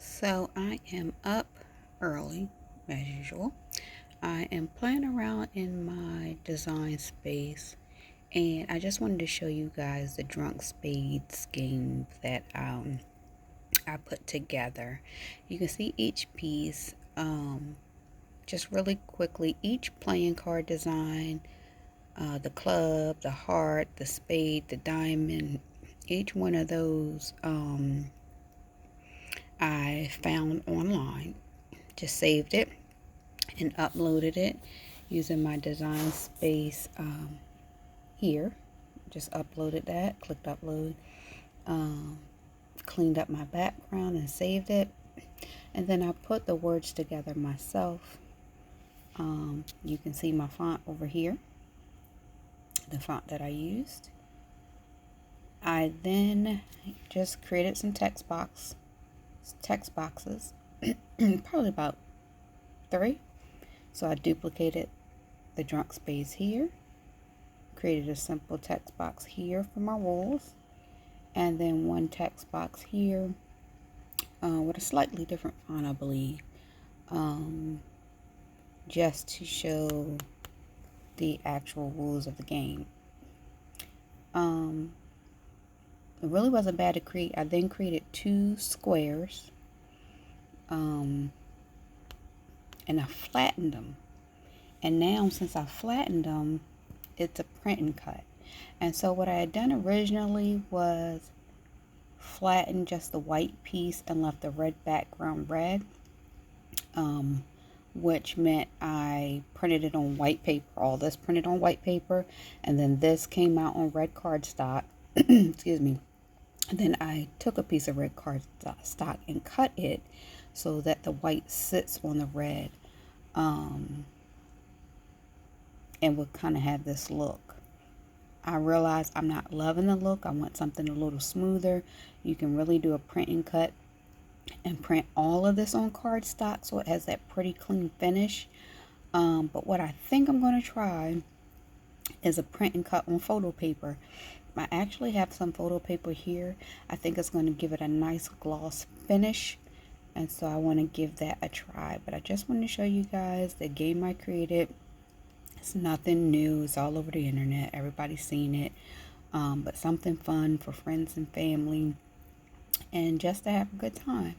So I am up early as usual. I am playing around in my design space, and I just wanted to show you guys the Drunk Spades game that I put together. You can see each piece just really quickly, each playing card design, the club, the heart, the spade, the diamond, each one of those I found online. Just saved it and uploaded it using my design space here. Just uploaded that, clicked upload, um, cleaned up my background and saved it. And then I put the words together myself. You can see my font over here, the font that I used. I then just created some text boxes, probably about 3. So I duplicated the Drunk Spades here, created a simple text box here for my rules, and then one text box here with a slightly different font, I believe, just to show the actual rules of the game. It really wasn't bad to create. I then created 2 squares, and I flattened them. And now, since I flattened them, it's a print and cut. And so what I had done originally was flatten just the white piece and left the red background red, which meant I printed it on white paper. All this printed on white paper, and then this came out on red cardstock. Excuse me. And then I took a piece of red cardstock and cut it so that the white sits on the red, and would kind of have this look. I realized I'm not loving the look. I want something a little smoother. You can really do a print and cut and print all of this on cardstock so it has that pretty clean finish. But what I think I'm going to try is a print and cut on photo paper. I actually have some photo paper here. I think it's going to give it a nice gloss finish, and so I want to give that a try. But I just want to show you guys the game I created. It's nothing new. It's all over the internet. Everybody's seen it. But something fun for friends and family, and just to have a good time.